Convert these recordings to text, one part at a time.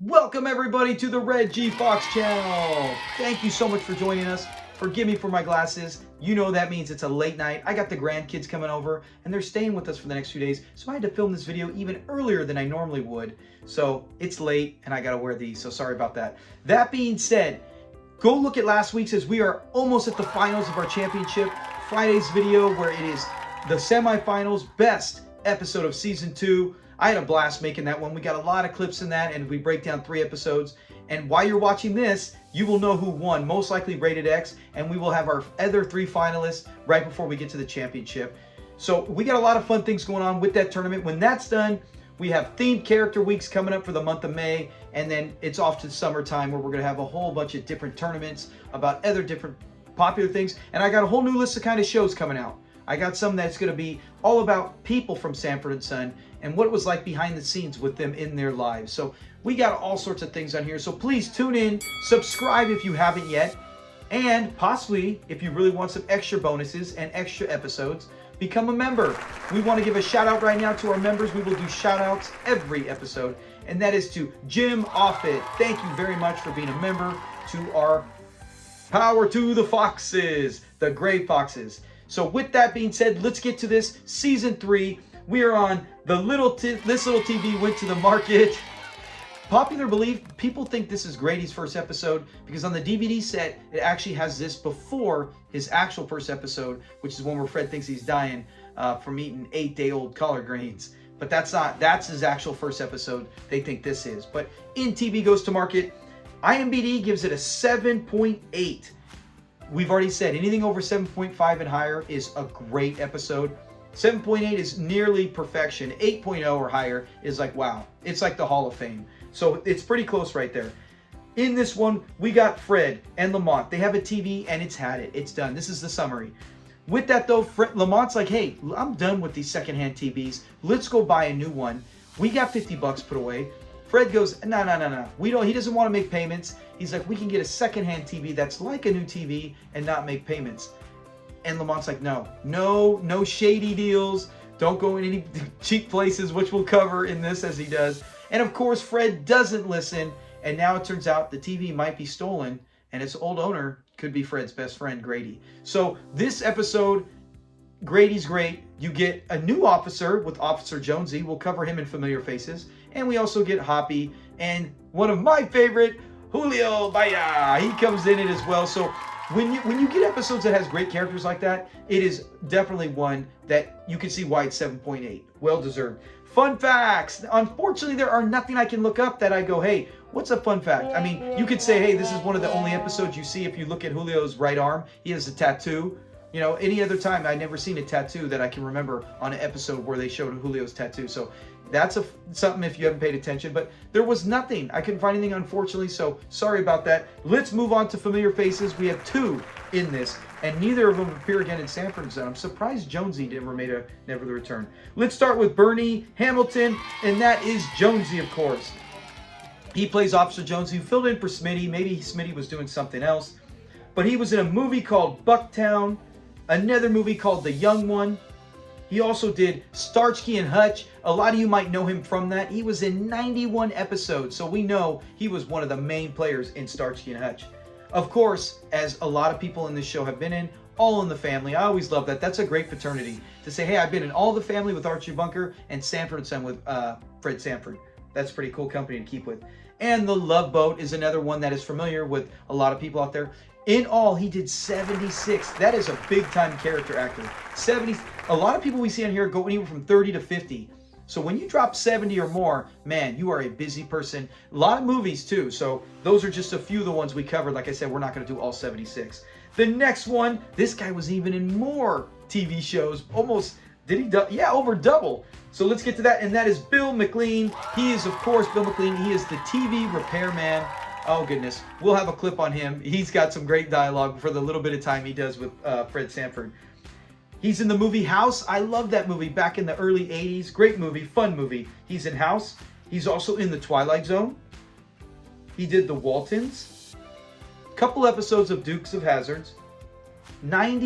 Welcome everybody to the Red G Fox channel. Thank you so much for joining us. Forgive me for my glasses. You know that means it's a late night. I got the grandkids coming over and they're staying with us for the next few days. So I had to film this video even earlier than I normally would. So it's late and I gotta wear these, so sorry about that. That being said, go look at last week's as we are almost at the finals of our championship. Friday's video where it is the semifinals, best episode of season 2. I had a blast making that one. We got a lot of clips in that and we break down 3 episodes. And while you're watching this, you will know who won, most likely Rated X, and we will have our other 3 finalists right before we get to the championship. So we got a lot of fun things going on with that tournament. When that's done, we have themed character weeks coming up for the month of May, and then it's off to summertime where we're going to have a whole bunch of different tournaments about other different popular things. And I got a whole new list of kind of shows coming out. I got some that's going to be all about people from Sanford and Son and what it was like behind the scenes with them in their lives. So we got all sorts of things on here. So please tune in, subscribe if you haven't yet, and possibly if you really want some extra bonuses and extra episodes, become a member. We want to give a shout out right now to our members. We will do shout outs every episode, and that is to Jim Offit. Thank you very much for being a member to our Power to the Foxes, the Gray Foxes. So with that being said, let's get to this season 3. We are on the this little TV went to the market. Popular belief, people think this is Grady's first episode because on the DVD set, it actually has this before his actual first episode, which is one where Fred thinks he's dying from eating 8-day-old collard greens. But that's his actual first episode. They think this is. But in TV Goes to Market, IMDb gives it a 7.8. We've already said anything over 7.5 and higher is a great episode. 7.8 is nearly perfection. 8.0 or higher is like, wow. It's like the Hall of Fame. So it's pretty close right there. In this one, we got Fred and Lamont. They have a TV and it's had it. It's done. This is the summary. With that though, Lamont's like, hey, I'm done with these secondhand TVs. Let's go buy a new one. We got 50 bucks put away. Fred goes, no. He doesn't want to make payments. He's like, we can get a secondhand TV that's like a new TV and not make payments. And Lamont's like, no shady deals. Don't go in any cheap places, which we'll cover in this as he does. And of course, Fred doesn't listen. And now it turns out the TV might be stolen and its old owner could be Fred's best friend, Grady. So this episode, Grady's great. You get a new officer with Officer Jonesy. We'll cover him in Familiar Faces. And we also get Hoppy and one of my favorite, Julio Baya. He comes in it as well. So when you get episodes that has great characters like that, it is definitely one that you can see why it's 7.8. Well deserved. Fun facts. Unfortunately, there are nothing I can look up that I go, hey, what's a fun fact? I mean, you could say, hey, this is one of the only episodes you see if you look at Julio's right arm. He has a tattoo. You know, any other time I've never seen a tattoo that I can remember on an episode where they showed Julio's tattoo. So that's something if you haven't paid attention. But there was nothing. I couldn't find anything, unfortunately. So sorry about that. Let's move on to Familiar Faces. We have 2 in this, and neither of them appear again in Sanford and Son. I'm surprised Jonesy never return. Let's start with Bernie Hamilton, and that is Jonesy, of course. He plays Officer Jonesy, who filled in for Smitty. Maybe Smitty was doing something else. But he was in a movie called Bucktown, another movie called The Young One. He also did Starsky and Hutch. A lot of you might know him from that. He was in 91 episodes, so we know he was one of the main players in Starsky and Hutch. Of course, as a lot of people in this show have been in, All in the Family. I always love that. That's a great fraternity to say, hey, I've been in All the Family with Archie Bunker and Sanford and Son with Fred Sanford. That's pretty cool company to keep with. And The Love Boat is another one that is familiar with a lot of people out there. In all, he did 76. That is a big-time character actor. 70. A lot of people we see on here go anywhere from 30 to 50. So when you drop 70 or more, man, you are a busy person. A lot of movies, too. So those are just a few of the ones we covered. Like I said, we're not going to do all 76. The next one, this guy was even in more TV shows. Almost, did he? Yeah, over double. So let's get to that. And that is Bill McLean. He is, of course, Bill McLean. He is the TV repairman. Oh, goodness. We'll have a clip on him. He's got some great dialogue for the little bit of time he does with Fred Sanford. He's in the movie House. I love that movie back in the early 80s. Great movie, fun movie. He's in House. He's also in The Twilight Zone. He did The Waltons. Couple episodes of Dukes of Hazzards. 9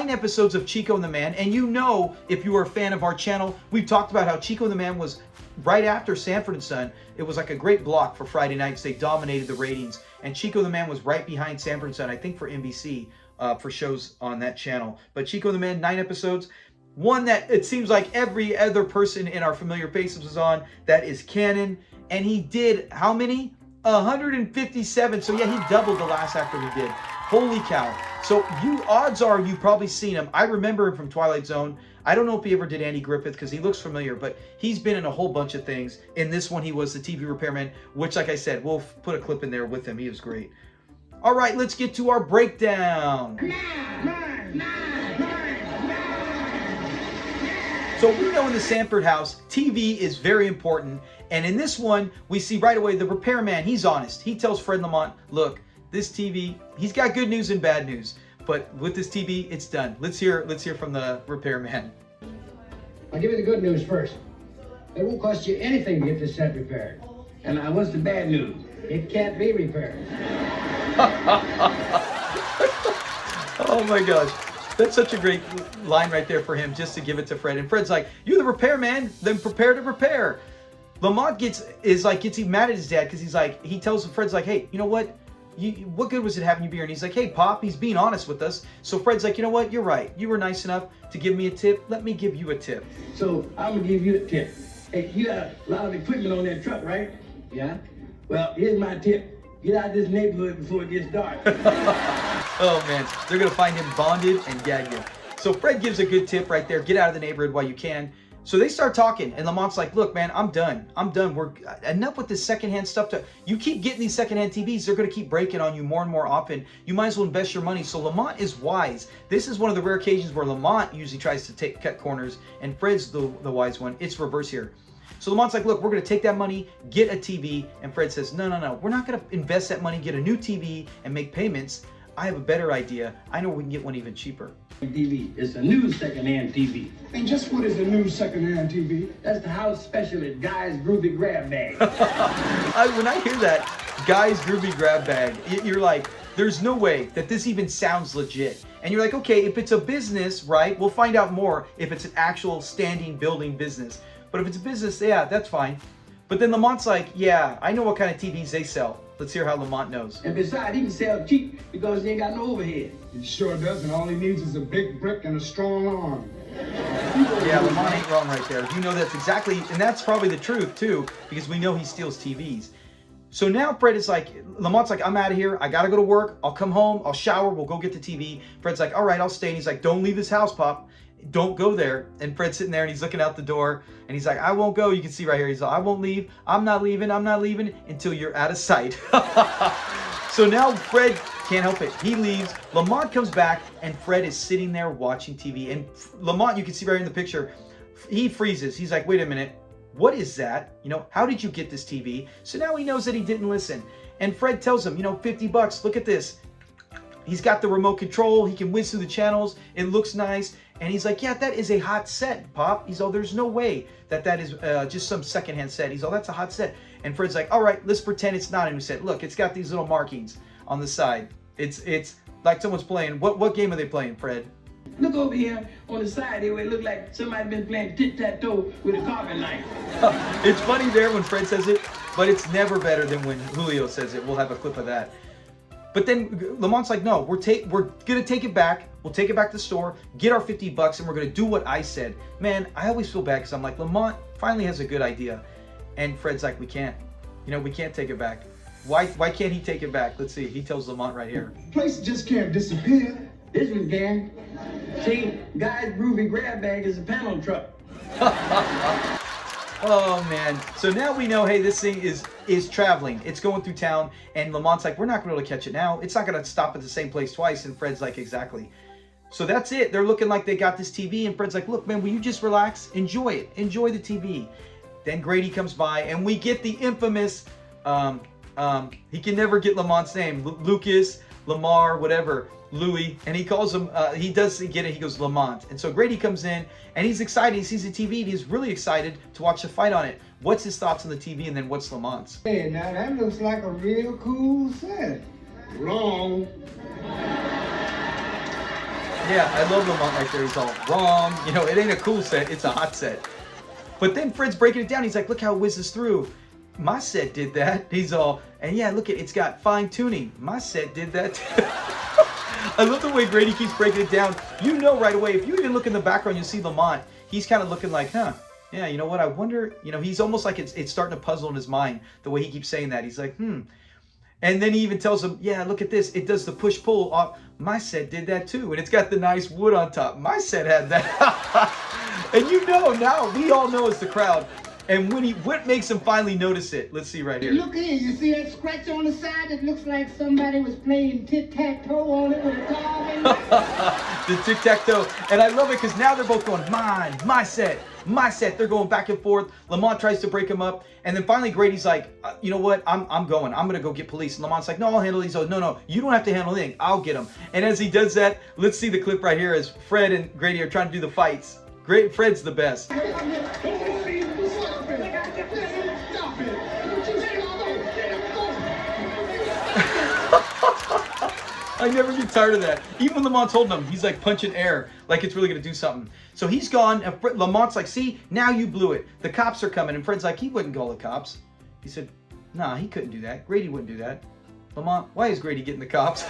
episodes of Chico and the Man. And you know, if you are a fan of our channel, we've talked about how Chico and the Man was right after Sanford and Son, it was like a great block for Friday nights. They dominated the ratings. And Chico the Man was right behind Sanford and Son, I think for NBC, for shows on that channel. But Chico the Man, 9 episodes. One that it seems like every other person in our Familiar Faces was on, that is canon. And he did how many? 157. So yeah, he doubled the last actor we did. Holy cow. So odds are you've probably seen him. I remember him from Twilight Zone. I don't know if he ever did Andy Griffith because he looks familiar, but he's been in a whole bunch of things. In this one, he was the TV repairman, which, like I said, we'll put a clip in there with him. He was great. All right, let's get to our breakdown. So we know in the Sanford house, TV is very important. And in this one, we see right away the repairman, he's honest. He tells Fred Lamont, look, this TV, he's got good news and bad news. But with this TV, it's done. Let's hear from the repairman. I'll give you the good news first. It won't cost you anything to get this set repaired. And what's the bad news? It can't be repaired. Oh my gosh. That's such a great line right there for him, just to give it to Fred. And Fred's like, you're the repairman, then prepare to repair. Lamont gets even mad at his dad because he tells him, Fred's like, hey, you know what? What good was it having you be here? And he's like, hey, Pop, he's being honest with us. So Fred's like, you know what? You're right. You were nice enough to give me a tip. Let me give you a tip. So I'm going to give you a tip. Hey, you got a lot of equipment on that truck, right? Yeah? Well, here's my tip. Get out of this neighborhood before it gets dark. Oh, man. They're going to find him bonded and gag him. So Fred gives a good tip right there. Get out of the neighborhood while you can. So they start talking, and Lamont's like, look, man, I'm done. We're enough with this secondhand stuff. You keep getting these secondhand TVs, they're going to keep breaking on you more and more often. You might as well invest your money. So Lamont is wise. This is one of the rare occasions where Lamont usually tries to cut corners, and Fred's the wise one. It's reverse here. So Lamont's like, look, we're going to take that money, get a TV. And Fred says, no. We're not going to invest that money, get a new TV, and make payments. I have a better idea. I know we can get one even cheaper. TV. It's a new second-hand TV. And just what is a new second-hand TV? That's the house special at Guys Groovy Grab Bag. When I hear that, Guys Groovy Grab Bag, you're like, there's no way that this even sounds legit. And you're like, okay, if it's a business, right, we'll find out more if it's an actual standing building business. But if it's a business, yeah, that's fine. But then Lamont's like, yeah, I know what kind of TVs they sell. Let's hear how Lamont knows. And besides, he can sell cheap because he ain't got no overhead. He sure does, and all he needs is a big brick and a strong arm. Yeah, Lamont ain't wrong right there. You know that's exactly, and that's probably the truth too, because we know he steals TVs. So now Fred is like, Lamont's like, I'm out of here. I gotta go to work. I'll come home. I'll shower. We'll go get the TV. Fred's like, all right, I'll stay. And he's like, don't leave this house, Pop. Don't go there. And Fred's sitting there and he's looking out the door and he's like, I won't go. You can see right here. He's like, I won't leave. I'm not leaving until you're out of sight. So now Fred can't help it. He leaves. Lamont comes back and Fred is sitting there watching TV. And Lamont, you can see right in the picture, he freezes. He's like, wait a minute. What is that? You know, how did you get this TV? So now he knows that he didn't listen. And Fred tells him, you know, $50. Look at this. He's got the remote control. He can whiz through the channels. It looks nice. And he's like, yeah, that is a hot set, Pop. He's all, there's no way that is just some secondhand set. He's all, that's a hot set. And Fred's like, all right, let's pretend it's not a new set. Look, it's got these little markings on the side. It's like someone's playing. What game are they playing, Fred? Look over here on the side here where it looked like somebody's been playing tit-tat-toe with a carving knife. It's funny there when Fred says it, but it's never better than when Julio says it. We'll have a clip of that. But then Lamont's like, no, we're going to take it back. We'll take it back to the store, get our $50, and we're going to do what I said. Man, I always feel bad because I'm like, Lamont finally has a good idea. And Fred's like, we can't. You know, we can't take it back. Why can't he take it back? Let's see. He tells Lamont right here. The place just can't disappear. This one can. See, Guys Groovy Grab Bag is a panel truck. Oh man. So now we know, hey, this thing is traveling. It's going through town. And Lamont's like, we're not going to be able to catch it now. It's not going to stop at the same place twice. And Fred's like, exactly. So that's it. They're looking like they got this TV. And Fred's like, look, man, will you just relax? Enjoy it. Enjoy the TV. Then Grady comes by and we get the infamous, he can never get Lamont's name. Lucas, Lamar, whatever. Louis, and he calls him, he does get it, he goes Lamont. And so Grady comes in, and he's excited, he sees the TV, and he's really excited to watch the fight on it. What's his thoughts on the TV, and then what's Lamont's? Hey, now that looks like a real cool set. Wrong. Yeah, I love Lamont right there, he's all wrong. You know, it ain't a cool set, it's a hot set. But then Fred's breaking it down. He's like, look how it whizzes through. My set did that. He's all, and yeah, look, it's got fine tuning. My set did that too. I love the way Grady keeps breaking it down. You know right away, if you even look in the background, you'll see Lamont. He's kind of looking like, huh, yeah, you know what, I wonder, you know, he's almost like it's starting to puzzle in his mind, the way he keeps saying that. He's like, And then he even tells him, yeah, look at this. It does the push-pull. My set did that too. And it's got the nice wood on top. My set had that. And you know now, we all know it's the crowd. And what makes him finally notice it? Let's see right here. Look here, you see that scratch on the side? It looks like somebody was playing tic-tac-toe on it with a dog in it. The tic-tac-toe. And I love it because now they're both going, mine, my set, my set. They're going back and forth. Lamont tries to break him up. And then finally Grady's like, you know what? I'm going. I'm going to go get police. And Lamont's like, no, I'll handle these. Oh, no, you don't have to handle anything. I'll get them. And as he does that, let's see the clip right here as Fred and Grady are trying to do the fights. Fred's the best. I never get tired of that. Even when Lamont's holding him, he's like punching air, like it's really going to do something. So he's gone, and Lamont's like, see, now you blew it. The cops are coming. And Fred's like, he wouldn't call the cops. He said, nah, he couldn't do that. Grady wouldn't do that. Lamont, why is Grady getting the cops?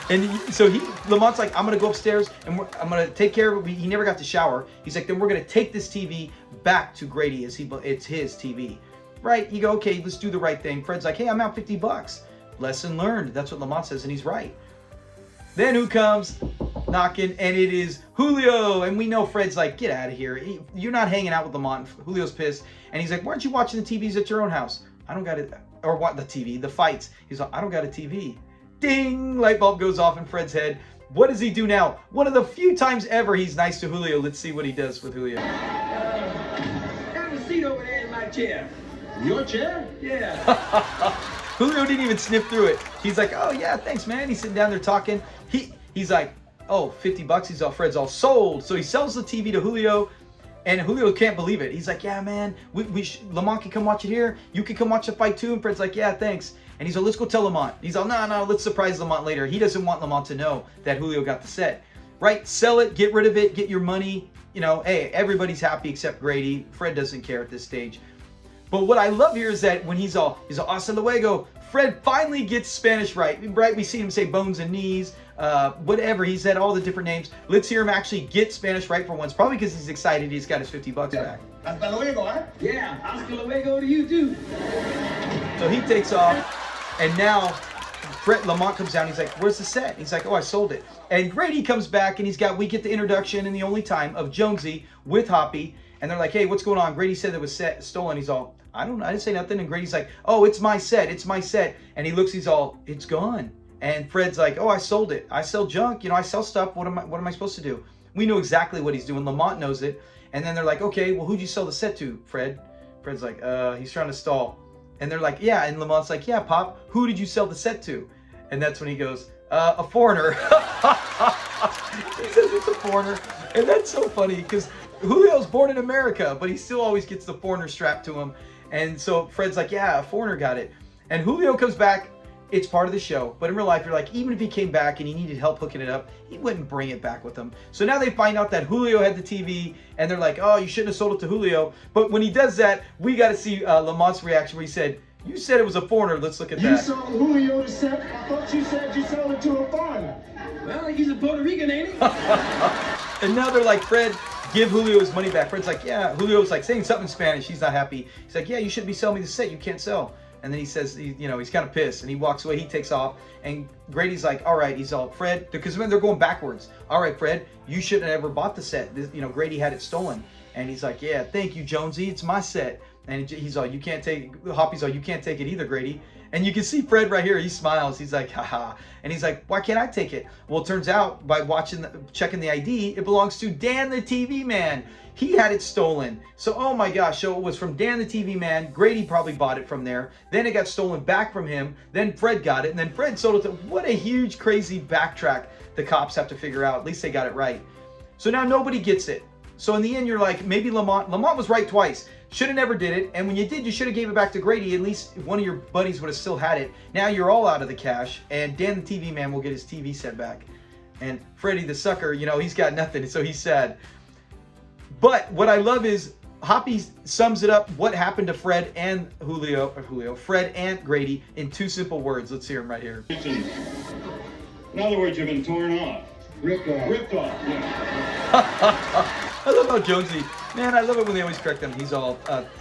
And Lamont's like, I'm going to go upstairs, and I'm going to take care of it. He never got to shower. He's like, then we're going to take this TV back to Grady as it's his TV. Right? You go, okay, let's do the right thing. Fred's like, hey, I'm out $50. Lesson learned. That's what Lamont says, and he's right. Then who comes knocking? And it is Julio. And we know Fred's like, get out of here. You're not hanging out with Lamont. Julio's pissed. And he's like, why aren't you watching the TVs at your own house? I don't got it. Or what, the TV, the fights. He's like, I don't got a TV. Ding! Light bulb goes off in Fred's head. What does he do now? One of the few times ever he's nice to Julio. Let's see what he does with Julio. Have a seat over there in my chair. Your chair? Yeah. Julio didn't even sniff through it. He's like, oh yeah, thanks man. He's sitting down there talking. He's like, oh, $50. He's all, Fred's all sold. So he sells the TV to Julio, and Julio can't believe it. He's like, yeah man, Lamont can come watch it here. You can come watch the fight too. And Fred's like, yeah, thanks. And he's like, let's go tell Lamont. He's all, no, let's surprise Lamont later. He doesn't want Lamont to know that Julio got the set. Right? Sell it, get rid of it, get your money. You know, hey, everybody's happy except Grady. Fred doesn't care at this stage. But what I love here is that when he's all, hasta luego, Fred finally gets Spanish right. Right? We see him say bones and knees, whatever. He said all the different names. Let's hear him actually get Spanish right for once. Probably because he's excited he's got his $50 back. Hasta luego, huh? Yeah, hasta luego to you too. So he takes off, and now Lamont comes down. He's like, where's the set? He's like, oh, I sold it. And Grady comes back, and we get the introduction and the only time of Jonesy with Hoppy. And they're like, hey, what's going on? Grady said it was stolen. He's all, I didn't say nothing. And Grady's like, oh, it's my set. It's my set. And he looks, he's all, it's gone. And Fred's like, oh, I sold it. I sell junk. You know, I sell stuff. What am I supposed to do? We know exactly what he's doing. Lamont knows it. And then they're like, okay, well, who'd you sell the set to, Fred? Fred's like, he's trying to stall. And they're like, yeah. And Lamont's like, yeah, Pop, who did you sell the set to? And that's when he goes, a foreigner. He says it's a foreigner. And that's so funny because Julio's born in America, but he still always gets the foreigner strapped to him. And so Fred's like, yeah, a foreigner got it. And Julio comes back. It's part of the show. But in real life, you're like, even if he came back and he needed help hooking it up, he wouldn't bring it back with him. So now they find out that Julio had the TV, and they're like, oh, you shouldn't have sold it to Julio. But when he does that, we got to see Lamont's reaction where he said, you said it was a foreigner. Let's look at that. You sold Julio the set? I thought you said you sold it to a foreigner. Well, he's a Puerto Rican, ain't he? And now they're like, Fred, give Julio his money back. Fred's like, yeah. Julio's like saying something in Spanish. He's not happy. He's like, yeah, you shouldn't be selling me the set. You can't sell. And then he says, you know, he's kind of pissed. And he walks away. He takes off. And Grady's like, all right. He's all, Fred, because when they're going backwards. All right, Fred, you shouldn't have ever bought the set. This, you know, Grady had it stolen. And he's like, yeah, thank you, Jonesy. It's my set. And he's all, you can't take it. Hoppy's all, you can't take it either, Grady. And you can see Fred right here. He smiles. He's like, haha. And he's like, why can't I take it? Well, it turns out by checking the ID, it belongs to Dan the TV man. He had it stolen. So, oh my gosh. So it was from Dan the TV man. Grady probably bought it from there. Then it got stolen back from him. Then Fred got it. And then Fred sold it to, what a huge, crazy backtrack the cops have to figure out. At least they got it right. So now nobody gets it. So in the end, you're like, maybe Lamont was right twice. Should have never did it. And when you did, you should have gave it back to Grady. At least one of your buddies would have still had it. Now you're all out of the cash. And Dan the TV man will get his TV set back. And Freddie the sucker, you know, he's got nothing. So he's sad. But what I love is Hoppy sums it up what happened to Fred and Fred and Grady in 2 simple words. Let's hear him right here. In other words, you've been torn off. Ripped off. Ripped off, yeah. I love how Jonesy, man, I love it when they always correct him. He's all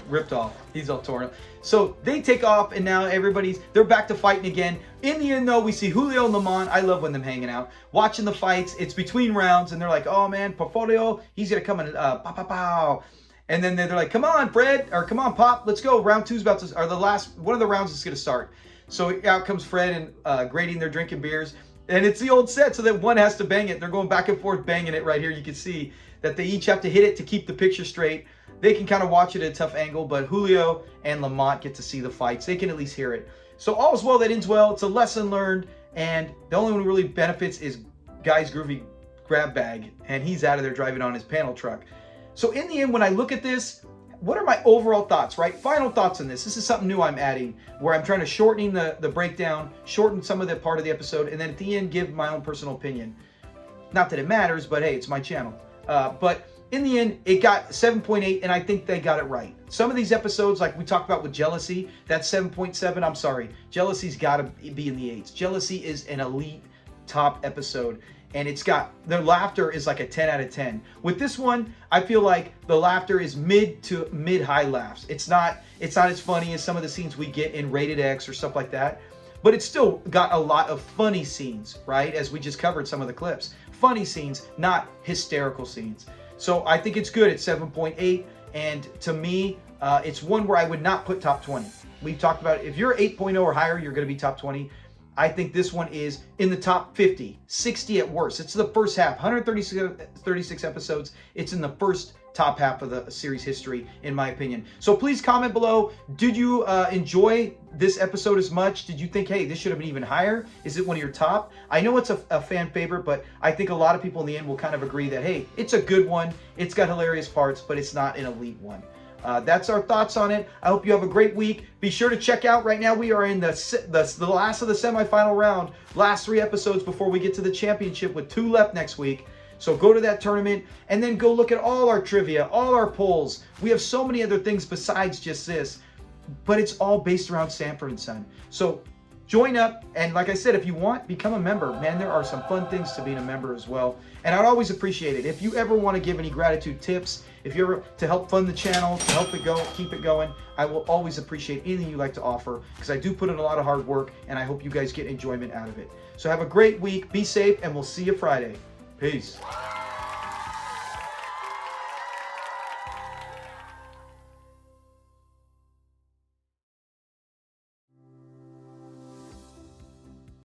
ripped off. He's all torn up. So they take off, and now they're back to fighting again. In the end, though, we see Julio and Lamont. I love when them hanging out, watching the fights. It's between rounds, and they're like, oh, man, Portfolio, he's going to come and pow, pow, pow. And then they're like, come on, Fred, or come on, Pop, let's go. Round 2's about to, or one of the rounds is going to start. So out comes Fred and Grady, and they're drinking beers. And it's the old set, so that one has to bang it. They're going back and forth banging it right here. You can see that they each have to hit it to keep the picture straight. They can kind of watch it at a tough angle, but Julio and Lamont get to see the fights. They can at least hear it. So all's well that ends well. It's a lesson learned, and the only one who really benefits is Guys Groovy Grab Bag, and he's out of there driving on his panel truck. So in the end, when I look at this, what are my overall thoughts, right? Final thoughts on this. This is something new I'm adding, where I'm trying to shorten the breakdown, shorten some of the part of the episode, and then at the end, give my own personal opinion. Not that it matters, but hey, it's my channel. But in the end, it got 7.8, and I think they got it right. Some of these episodes, like we talked about with Jealousy, that's 7.7. I'm sorry. Jealousy's got to be in the 8s. Jealousy is an elite top episode, and it's got, the laughter is like a 10 out of 10. With this one, I feel like the laughter is mid to mid-high laughs. It's not as funny as some of the scenes we get in Rated X or stuff like that, but it's still got a lot of funny scenes, right? As we just covered some of the clips. Funny scenes, not hysterical scenes. So I think it's good at 7.8, and to me, it's one where I would not put top 20. We've talked about it. If you're 8.0 or higher, you're going to be top 20. I think this one is in the top 50, 60 at worst. It's the first half, 136 episodes. It's in the first top half of the series history, in my opinion. So please comment below. Did you enjoy this episode as much? Did you think, hey, this should have been even higher? Is it one of your top? I know it's a fan favorite, but I think a lot of people in the end will kind of agree that, hey, it's a good one. It's got hilarious parts, but it's not an elite one. That's our thoughts on it. I hope you have a great week. Be sure to check out, right now we are in the last of the semifinal round. Last 3 episodes before we get to the championship, with 2 left next week. So go to that tournament, and then go look at all our trivia, all our polls. We have so many other things besides just this, but it's all based around Sanford and Son. So join up, and like I said, if you want, become a member. Man, there are some fun things to being a member as well, and I'd always appreciate it. If you ever want to give any gratitude tips, if you ever to help fund the channel, to help it go, keep it going, I will always appreciate anything you like to offer, because I do put in a lot of hard work, and I hope you guys get enjoyment out of it. So have a great week, be safe, and we'll see you Friday. Peace.